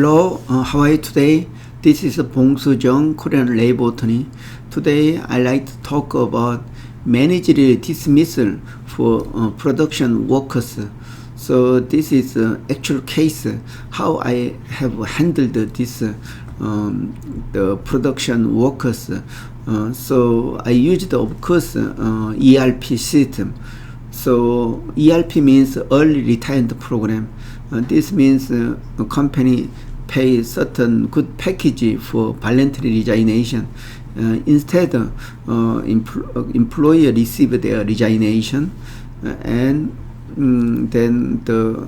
Hello, how are you today? This is Bong Soo-jung, Korean labor attorney. Today, I like to talk about managerial dismissal for production workers. So this is actual case how I have handled this the production workers. So I used, of course, ERP system. So ERP means early retirement program. This means a company pay certain good package for voluntary resignation. Instead, employer receive their resignation, and then the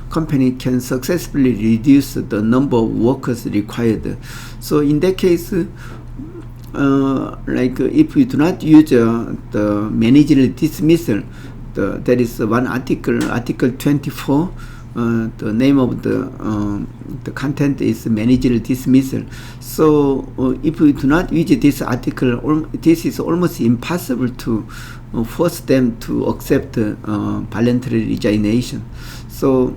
company can successfully reduce the number of workers required. So in that case, like if we do not use the managerial dismissal, there is one article, Article 24. The name of the content is managerial dismissal. So if we do not use this article, this is almost impossible to force them to accept voluntary resignation. So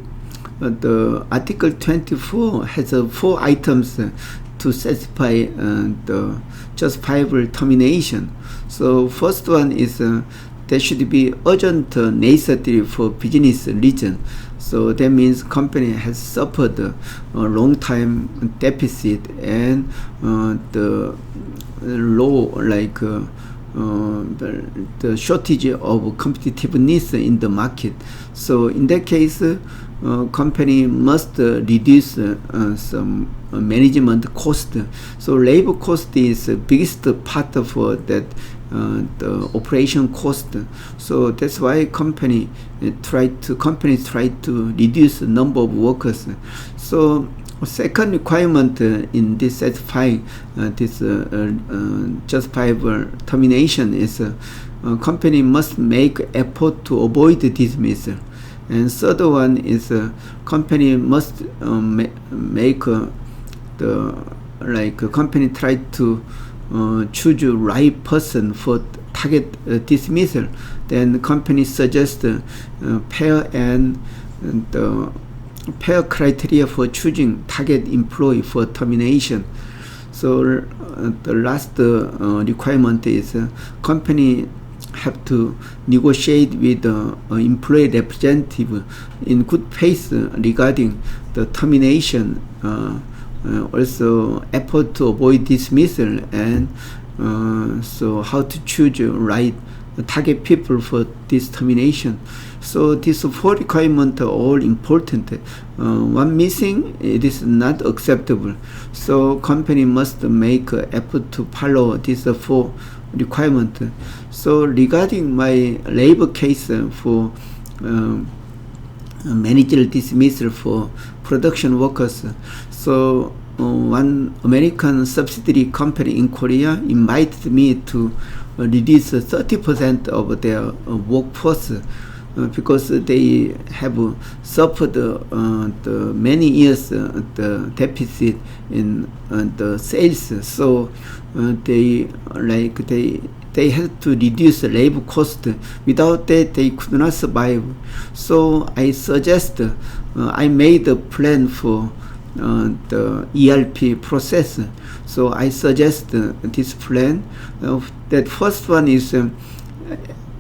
the Article 24 has 4 items to satisfy the justifiable termination. So first one is there should be urgent necessity for business reason. So that means company has suffered a long time deficit and the low, like the shortage of competitiveness in the market. So in that case, company must reduce some management cost. So labor cost is the biggest part of that the operation cost. So that's why companies try to reduce the number of workers. So second requirement in this satisfying this justifiable termination is company must make effort to avoid dismissal. And third one is company must make company try to choose the right person for target dismissal. Then the company suggests fair and the fair criteria for choosing target employee for termination. So the last requirement is company have to negotiate with the employee representative in good faith regarding the termination. Also effort to avoid dismissal, and so how to choose the right target people for this termination. So these 4 requirements are all important. One missing, it is not acceptable. So company must make effort to follow these 4 requirements. So regarding my labor case for managerial dismissal for production workers, so one American subsidiary company in Korea invited me to reduce 30% of their workforce because they have suffered the many years the deficit in the sales. So they had to reduce the labor cost. Without that, they could not survive. So I suggest I made a plan for the ERP process. So I suggest this plan. That first one is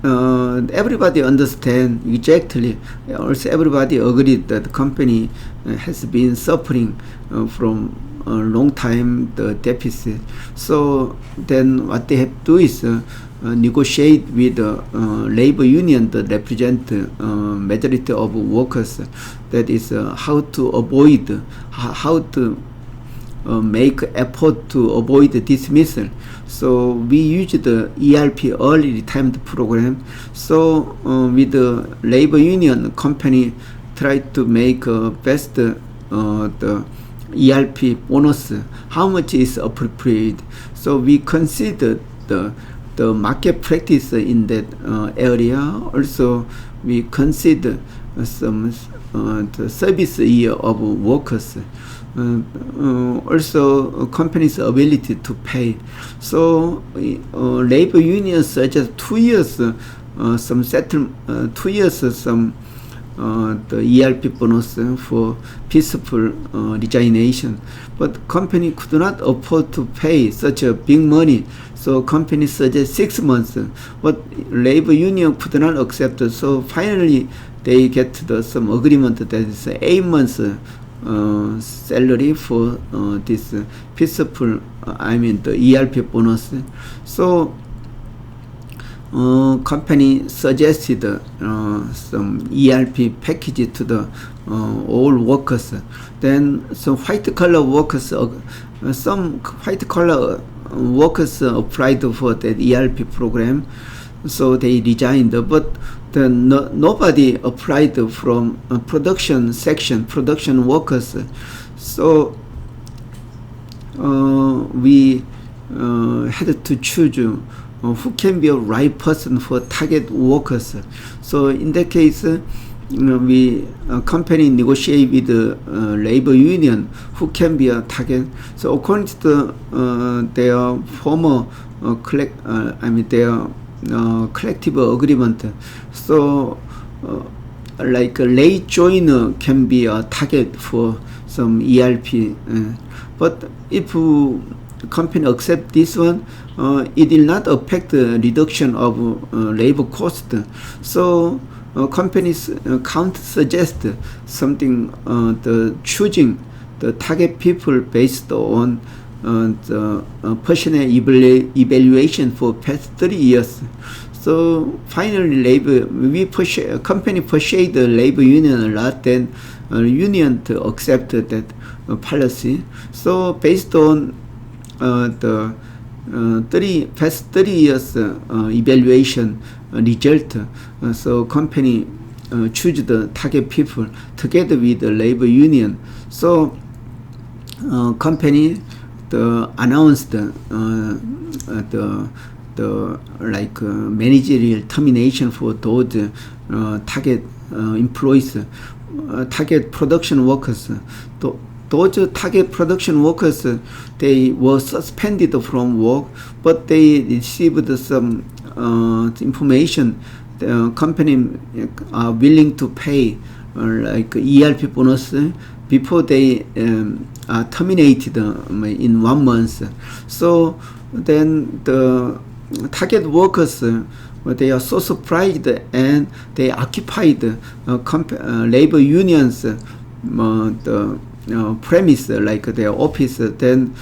everybody understand exactly. Also, everybody agreed that the company has been suffering from a long time the deficit. So then what they have to do is negotiate with the labor union that represent majority of workers. That is how to avoid, how to make effort to avoid the dismissal. So we use the ERP early retirement program. So with the labor union, company try to make best the ERP bonus, how much is appropriate. So we consider the market practice in that area. Also we consider some the service year of workers. Also companies' ability to pay. So labor unions suggest 2 years some the ERP bonus for peaceful resignation. But company could not afford to pay such a big money, so company suggested 6 months, but labor union could not accept it. So finally they get some agreement that is 8 months salary for this peaceful, the ERP bonus. So company suggested some ERP package to the all workers. Then some white collar workers, applied for that ERP program, so they resigned. But nobody applied from production section, production workers. So we had to choose who can be a right person for target workers. So in that case, we company negotiate with the labor union who can be a target. So according to their former collective agreement, so like a late joiner can be a target for some ERP. But if company accept this one, it will not affect the reduction of labor cost. So companies can't suggest something, the choosing the target people based on the personnel evaluation for past 30 years. So finally, company persuade the labor union a lot, then union to accept that policy. So based on the past 30 years evaluation result, so company choose the target people together with the labor union. So company announced the managerial termination for those target employees, target production workers. Those target production workers, they were suspended from work, but they received some information. The company are willing to pay like ERP bonus before they are terminated in 1 month. So then the target workers, they are so surprised, and they occupied labor unions premise, like their office, then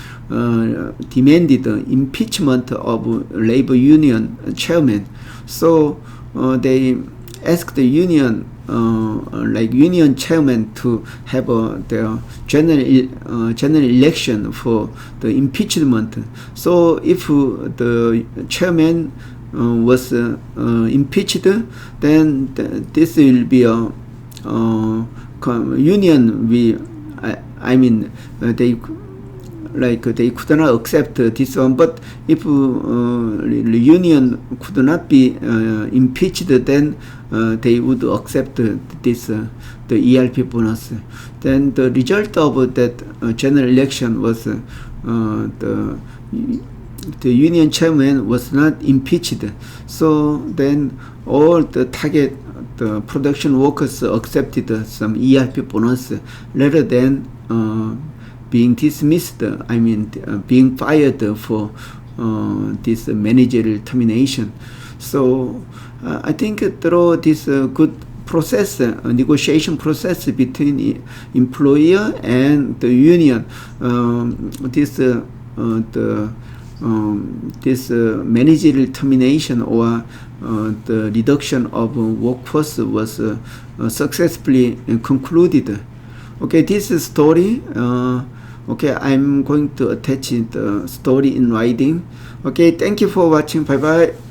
demanded impeachment of labor union chairman. So they asked the union, union chairman, to have their general election for the impeachment. So if the chairman was impeached, then this will be a union. They could not accept this one. But if the union could not be impeached, then they would accept this the ERP bonus. Then the result of that general election was the union chairman was not impeached. So then all the target production workers accepted some ERP bonus rather than being dismissed, being fired for this managerial termination. So I think through this good process, negotiation process between employer and the union, this managerial termination or the reduction of workforce was successfully concluded. Okay, this is story. Okay, I'm going to attach the story in writing. Okay, thank you for watching. Bye bye.